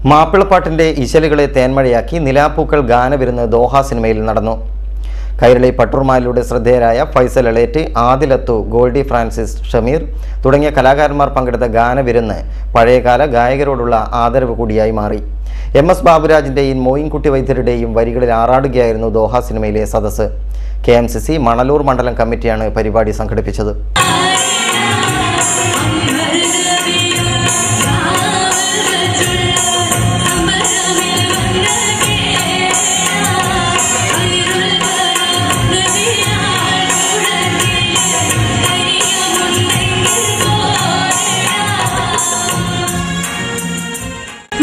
മാപ്പിളപ്പാട്ടിന്റെ ഇശലുകളെ തേന്മഴയാക്കി നിലാപ്പൂക്കൾ ഗാനവിരുന്ന് Doha സിനിമയിൽ നടന്നു. Kairali പട്ടൂർമാലിലൂടെ ശ്രദ്ധേയരായ Faisal എളേറ്റ്, Adil അത്തു, Goldy Francis, Shameer തുടങ്ങിയ കലാകാരന്മാർ പങ്കെടുത്ത ഗാനവിരുന്ന് പഴയകാല ഗായകരോടുള്ള ആദരവ് കൂടിയായി മാറി. MS ബാബുരാജിന്റെയും മോയിൻകുട്ടി വൈദ്യരുടെയും വരികളിൽ ആറാടുകയായിരുന്നു ദോഹ സിനിമയിലെ സദസ്സ്. KMCC മണലൂർ മണ്ഡലം കമ്മിറ്റിയാണ് പരിപാടി സംഘടിപ്പിച്ചത്.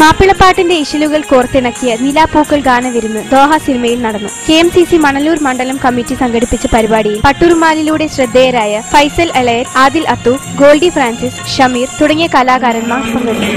മാപ്പിളപ്പാട്ടിന്റെ ഇശലുകൾ കോർത്തിണക്കിയ നിലാപ്പൂക്കൾ ഗാനവിരുന്ന് ദോഹ സിനിമയിൽ നടന്നു. KMCC മണലൂർ മണ്ഡലം കമ്മിറ്റി സംഘടിപ്പിച്ച പരിപാടിയിൽ പട്ടൂർമാലിലൂടെ ശ്രദ്ധേയരായ ഫൈസൽ എളേറ്റ്, ആദിൽ അത്തു, ഗോൾഡി ഫ്രാൻസിസ്, ഷമീർ തുടങ്ങിയ കലാകാരന്മാർ പങ്കെടുത്തു.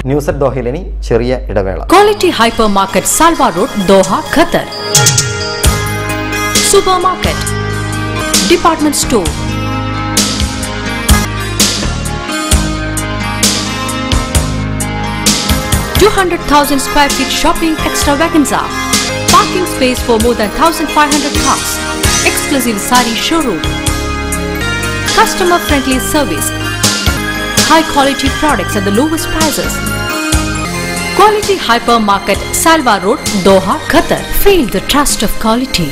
ന്യൂസ് അറ്റ് ദോഹയിലിനി ചെറിയ ഇടവേള. Quality Hypermarket, Salwa Road, Doha, Qatar. Supermarket, Department Store, $200,000 square feet shopping extravaganza, parking space for more than 1,500 cars, exclusive sari showroom, customer friendly service, high quality products at the lowest prices. Quality Hypermarket, Salwa Road, Doha, Qatar. Feel the trust of quality.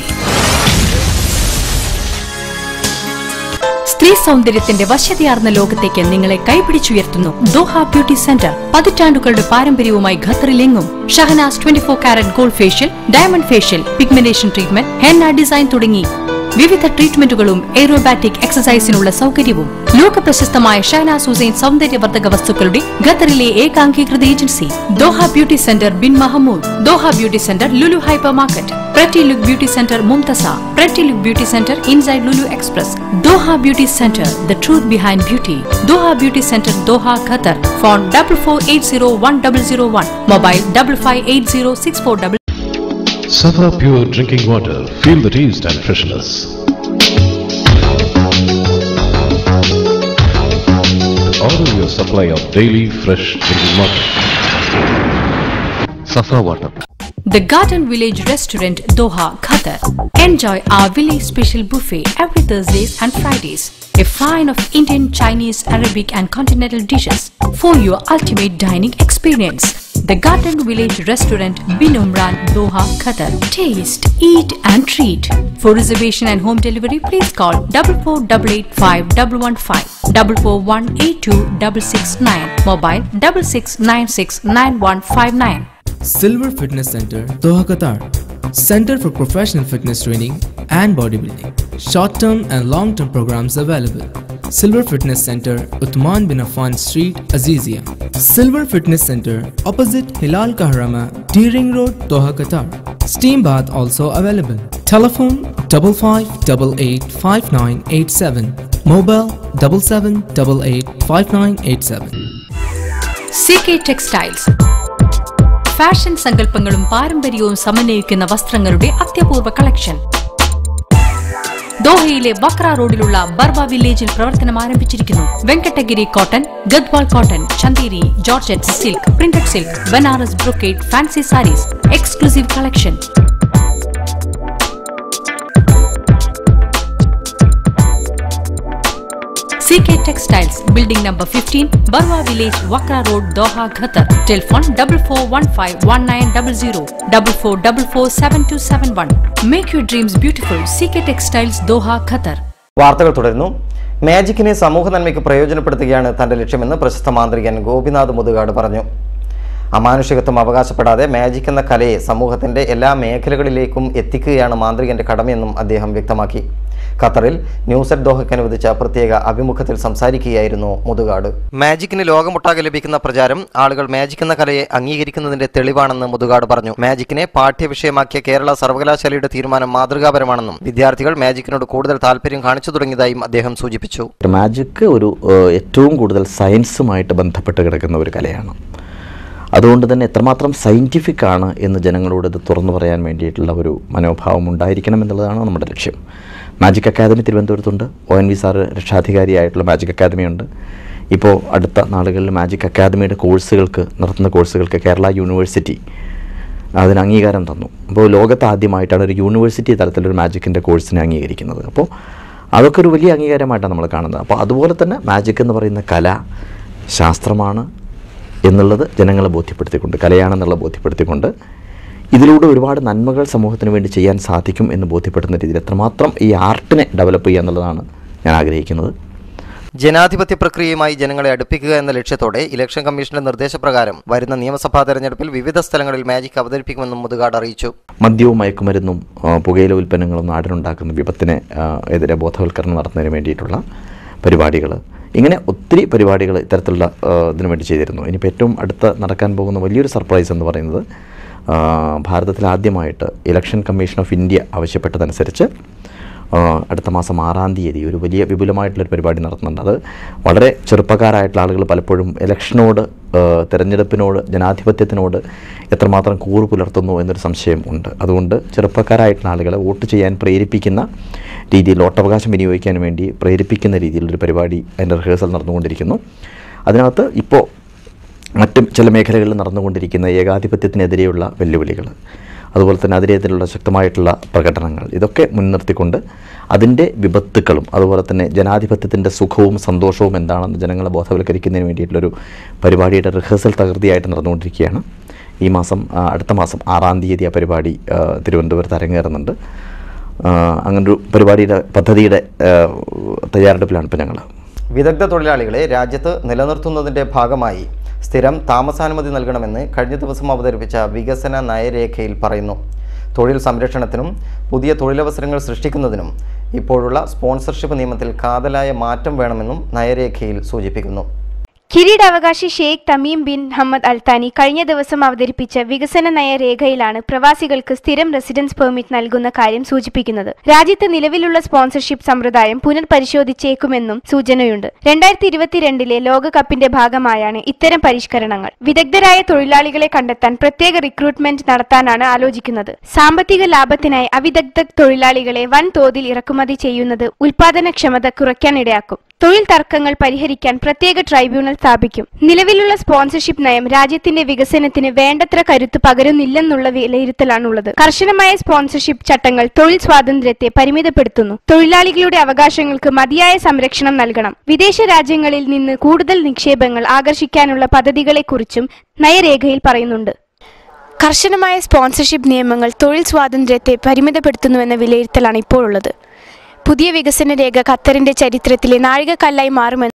സ്ത്രീ സൗന്ദര്യത്തിന്റെ വശ്യതയാർന്ന ലോകത്തേക്ക് നിങ്ങളെ കൈപിടിച്ചുയർത്തുന്നു Doha Beauty centre. പതിറ്റാണ്ടുകളുടെ പാരമ്പര്യവുമായി ഖത്തറിലെങ്ങും Shahnaz 24 carat gold facial, diamond facial, pigmentation treatment, henna design തുടങ്ങി വിവിധ ട്രീറ്റ്മെന്റുകളും എയ്റോബാറ്റിക് എക്സസൈസിനുള്ള സൗകര്യവും. ലോക പ്രശസ്തമായ ഷഹനാസ് ഹുസൈൻ സൗന്ദര്യവർദ്ധക വസ്തുക്കളുടെ ഖത്തറിലെ ഏക അംഗീകൃത agency Doha Beauty Centre Bin Mahmoud, Doha Beauty Centre Lulu Hypermarket, Pretty Look Beauty Center Mumtasa, Pretty Look Beauty Center inside Lulu Express. Doha Beauty Center, the truth behind beauty. Doha Beauty Center, Doha, Qatar. Phone 44801001. Mobile 558064. Safa Pure Drinking Water. Feel the taste and freshness. Order your supply of daily fresh drinking water. Safa Water. The Garden Village Restaurant, Doha, Qatar. Enjoy our village special buffet every Thursdays and Fridays. A fine of Indian, Chinese, Arabic and continental dishes for your ultimate dining experience. The Garden Village Restaurant, Bin Umran, Doha, Qatar. Taste, eat and treat. For reservation and home delivery, please call 44885115, 4418269. Mobile 66969159. Silver Fitness Center, Doha, Qatar. Center for Professional Fitness Training and Bodybuilding. Short-term and long-term programs available. Silver Fitness Center, Uthman bin Affan Street, Azizia. Silver Fitness Center, opposite Hilal Kahrama, Deering Road, Doha, Qatar. Steam bath also available. Telephone 55885987. Mobile 77885987. CK Textiles. Fashion സങ്കല്പങ്ങളും പാരമ്പര്യവും സമന്വയിക്കുന്ന വസ്ത്രങ്ങളുടെ അത്യപൂർവ collection. ദോഹയിലെ വക്ര റോഡിലുള്ള ബർബ വില്ലേജിൽ പ്രവർത്തനം ആരംഭിച്ചിരിക്കുന്നു. Venkatagiri cotton, Gadwal cotton, Chanderi georgette silk, printed silk, Banaras brocade, fancy saris, exclusive collection. CK Textiles, Building Number 15, Barwa Village, Wakra Road, Doha, Qatar. Telephone 44151900, 44447271. Make your dreams beautiful. CK Textiles, Doha, Qatar. വാർത്തകൾ തുടരുന്നു. മാജിക്കിനെ സമൂഹ നന്മയ്ക്ക് പ്രയോജനപ്പെടുത്തുകയാണ് തന്റെ ലക്ഷ്യമെന്ന് പ്രശസ്ത മാന്ത്രികൻ ഗോപിനാഥ് മുതുകാട് പറഞ്ഞു. അമാനുഷികത്വം അവകാശപ്പെടാതെ മാജിക് എന്ന കലയെ സമൂഹത്തിന്റെ എല്ലാ മേഖലകളിലേക്കും എത്തിക്കുകയാണ് മാന്ത്രികന്റെ കടമയെന്നും അദ്ദേഹം വ്യക്തമാക്കി. ഖത്തറിൽ ന്യൂസ് അറ്റ് ദോഹയ്ക്ക് അനുവദിച്ച പ്രത്യേക അഭിമുഖത്തിൽ സംസാരിക്കുകയായിരുന്നു മുതുകാട്. മാജിക്കിന് ലോകമൊട്ടാകെ ലഭിക്കുന്ന പ്രചാരം ആളുകൾ മാജിക് എന്ന കലയെ അംഗീകരിക്കുന്നതിന്റെ തെളിവാണെന്ന് മുതുകാട് പറഞ്ഞു. മാജിക്കിനെ പാഠ്യവിഷയമാക്കിയ കേരള സർവകലാശാലയുടെ തീരുമാനം മാതൃകാപരമാണെന്നും വിദ്യാർത്ഥികൾ മാജിക്കിനോട് കൂടുതൽ താല്പര്യം കാണിച്ചു തുടങ്ങിയതായും അദ്ദേഹം സൂചിപ്പിച്ചു. മാജിക് ഒരു ഏറ്റവും കൂടുതൽ സയൻസുമായിട്ട് ബന്ധപ്പെട്ട് കിടക്കുന്ന ഒരു കലയാണ്. അതുകൊണ്ട് തന്നെ എത്രമാത്രം സയൻറ്റിഫിക് ആണ് എന്ന് ജനങ്ങളോട് ഇത് തുറന്നു പറയാൻ വേണ്ടിയിട്ടുള്ള ഒരു മനോഭാവം ഉണ്ടായിരിക്കണം എന്നുള്ളതാണ് നമ്മുടെ ലക്ഷ്യം. മാജിക് അക്കാദമി തിരുവനന്തപുരത്തുണ്ട്. ONV സാറ് രക്ഷാധികാരിയായിട്ടുള്ള മാജിക് അക്കാദമി ഉണ്ട്. ഇപ്പോൾ അടുത്ത നാളുകളിൽ മാജിക് അക്കാദമിയുടെ നടത്തുന്ന കോഴ്സുകൾക്ക് കേരള യൂണിവേഴ്സിറ്റി അതിന് അംഗീകാരം തന്നു. അപ്പോൾ ലോകത്ത് ആദ്യമായിട്ടാണ് ഒരു യൂണിവേഴ്സിറ്റി തലത്തിലൊരു മാജിക്കിൻ്റെ കോഴ്സിനെ അംഗീകരിക്കുന്നത്. അപ്പോൾ അതൊക്കെ ഒരു വലിയ അംഗീകാരമായിട്ടാണ് നമ്മൾ കാണുന്നത്. അപ്പോൾ അതുപോലെ തന്നെ മാജിക് എന്ന് പറയുന്ന കല ശാസ്ത്രമാണ് എന്നുള്ളത് ജനങ്ങളെ ബോധ്യപ്പെടുത്തിക്കൊണ്ട്, കലയാണെന്നുള്ള ബോധ്യപ്പെടുത്തിക്കൊണ്ട് ഇതിലൂടെ ഒരുപാട് നന്മകൾ സമൂഹത്തിന് വേണ്ടി ചെയ്യാൻ സാധിക്കും എന്ന് ബോധ്യപ്പെടുന്ന രീതിയിൽ എത്രമാത്രം ഈ ആർട്ടിനെ ഡെവലപ്പ് ചെയ്യുക എന്നുള്ളതാണ് ഞാൻ ആഗ്രഹിക്കുന്നത്. ജനാധിപത്യ പ്രക്രിയയുമായി ജനങ്ങളെ അടുപ്പിക്കുക എന്ന ലക്ഷ്യത്തോടെ ഇലക്ഷൻ കമ്മീഷന്റെ നിർദ്ദേശപ്രകാരം വരുന്ന നിയമസഭാ തെരഞ്ഞെടുപ്പിൽ വിവിധ സ്ഥലങ്ങളിൽ മാജിക് അവതരിപ്പിക്കുമെന്നും മുതുകാട് അറിയിച്ചു. മദ്യവും മയക്കുമരുന്നും പുകയില ഉൽപ്പന്നങ്ങളും നാടിനുണ്ടാക്കുന്ന വിപത്തിനെ എതിരെ ബോധവൽക്കരണം നടത്തുന്നതിന് വേണ്ടിയിട്ടുള്ള പരിപാടികൾ, ഇങ്ങനെ ഒത്തിരി പരിപാടികൾ ഇത്തരത്തിലുള്ള ഇതിനു വേണ്ടി ചെയ്തിരുന്നു. ഇനിയിപ്പോൾ ഏറ്റവും അടുത്ത് നടക്കാൻ പോകുന്ന വലിയൊരു സർപ്രൈസ് എന്ന് പറയുന്നത് ഭാരതത്തിൽ ആദ്യമായിട്ട് ഇലക്ഷൻ കമ്മീഷൻ ഓഫ് ഇന്ത്യ ആവശ്യപ്പെട്ടതനുസരിച്ച് അടുത്ത മാസം 6-ാം തീയതി ഒരു വലിയ വിപുലമായിട്ടുള്ളൊരു പരിപാടി നടത്തുന്നുണ്ട്. അത് വളരെ ചെറുപ്പക്കാരായിട്ടുള്ള ആളുകൾ പലപ്പോഴും ഇലക്ഷനോട്, തെരഞ്ഞെടുപ്പിനോട്, ജനാധിപത്യത്തിനോട് എത്രമാത്രം കൂറ് പുലർത്തുന്നു എന്നൊരു സംശയം ഉണ്ട്. അതുകൊണ്ട് ചെറുപ്പക്കാരായിട്ടുള്ള ആളുകളെ വോട്ട് ചെയ്യാൻ പ്രേരിപ്പിക്കുന്ന രീതിയിൽ, വോട്ടവകാശം വിനിയോഗിക്കാൻ വേണ്ടി പ്രേരിപ്പിക്കുന്ന രീതിയിലൊരു പരിപാടി അതിൻ്റെ റിഹേഴ്സൽ നടന്നുകൊണ്ടിരിക്കുന്നു. അതിനകത്ത് ഇപ്പോൾ മറ്റും ചില മേഖലകളിൽ നടന്നുകൊണ്ടിരിക്കുന്ന ഏകാധിപത്യത്തിനെതിരെയുള്ള വെല്ലുവിളികൾ, അതുപോലെ തന്നെ അതിനെതിരെയുള്ള ശക്തമായിട്ടുള്ള പ്രകടനങ്ങൾ, ഇതൊക്കെ മുൻനിർത്തിക്കൊണ്ട് അതിൻ്റെ വിപത്തുക്കളും അതുപോലെ തന്നെ ജനാധിപത്യത്തിൻ്റെ സുഖവും സന്തോഷവും എന്താണെന്ന് ജനങ്ങളെ ബോധവൽക്കരിക്കുന്നതിന് വേണ്ടിയിട്ടുള്ളൊരു പരിപാടിയുടെ റിഹേഴ്സൽ തകൃതിയായിട്ട് നടന്നുകൊണ്ടിരിക്കുകയാണ്. ഈ മാസം, അടുത്ത മാസം 6-ാം തീയതി ആ പരിപാടി തിരുവനന്തപുരത്ത് അരങ്ങേറുന്നുണ്ട്. അങ്ങനൊരു പദ്ധതിയുടെ തയ്യാറെടുപ്പിലാണ് ഇപ്പോൾ ഞങ്ങൾ. വിദഗ്ധ തൊഴിലാളികളെ രാജ്യത്ത് നിലനിർത്തുന്നതിൻ്റെ ഭാഗമായി സ്ഥിരം താമസാനുമതി നൽകണമെന്ന് കഴിഞ്ഞ ദിവസം അവതരിപ്പിച്ച വികസന നയരേഖയിൽ പറയുന്നു. തൊഴിൽ സംരക്ഷണത്തിനും പുതിയ തൊഴിലവസരങ്ങൾ സൃഷ്ടിക്കുന്നതിനും ഇപ്പോഴുള്ള സ്പോൺസർഷിപ്പ് നിയമത്തിൽ കാതലായ മാറ്റം വേണമെന്നും നയരേഖയിൽ സൂചിപ്പിക്കുന്നു. കിരീടാവകാശി Sheikh Tamim bin Hammad Al Thani കഴിഞ്ഞ ദിവസം അവതരിപ്പിച്ച വികസന നയരേഖയിലാണ് പ്രവാസികൾക്ക് സ്ഥിരം റെസിഡൻസ് പെർമിറ്റ് നൽകുന്ന കാര്യം സൂചിപ്പിക്കുന്നത്. രാജ്യത്ത് നിലവിലുള്ള സ്പോൺസർഷിപ്പ് സമ്പ്രദായം പുനർപരിശോധിച്ചേക്കുമെന്നും സൂചനയുണ്ട്. 2022 ലോകകപ്പിന്റെ ഭാഗമായാണ് ഇത്തരം പരിഷ്കരണങ്ങൾ. വിദഗ്ധരായ തൊഴിലാളികളെ കണ്ടെത്താൻ പ്രത്യേക റിക്രൂട്ട്മെന്റ് നടത്താനാണ് ആലോചിക്കുന്നത്. സാമ്പത്തിക ലാഭത്തിനായി അവിദഗ്ധ തൊഴിലാളികളെ വൻതോതിൽ ഇറക്കുമതി ചെയ്യുന്നത് ഉൽപാദനക്ഷമത കുറയ്ക്കാനിടയാക്കും. തൊഴിൽ തർക്കങ്ങൾ പരിഹരിക്കാൻ പ്രത്യേക ട്രൈബ്യൂണൽ സ്ഥാപിക്കും. നിലവിലുള്ള സ്പോൺസർഷിപ്പ് നയം രാജ്യത്തിന്റെ വികസനത്തിന് വേണ്ടത്ര കരുത്ത് പകരുന്നില്ലെന്നുള്ള വിലയിരുത്തലാണുള്ളത്. കർശനമായ സ്പോൺസർഷിപ്പ് ചട്ടങ്ങൾ തൊഴിൽ സ്വാതന്ത്ര്യത്തെ പരിമിതപ്പെടുത്തുന്നു. തൊഴിലാളികളുടെ അവകാശങ്ങൾക്ക് മതിയായ സംരക്ഷണം നൽകണം. വിദേശ രാജ്യങ്ങളിൽ നിന്ന് കൂടുതൽ നിക്ഷേപങ്ങൾ ആകർഷിക്കാനുള്ള പദ്ധതികളെക്കുറിച്ചും നയരേഖയിൽ പറയുന്നുണ്ട്. കർശനമായ സ്പോൺസർഷിപ്പ് നിയമങ്ങൾ തൊഴിൽ സ്വാതന്ത്ര്യത്തെ പരിമിതപ്പെടുത്തുന്നുവെന്ന വിലയിരുത്തലാണ് ഇപ്പോൾ ഉള്ളത്. പുതിയ വികസന രേഖ ഖത്തറിന്റെ ചരിത്രത്തിലെ നാഴികക്കല്ലായി മാറുമെന്ന്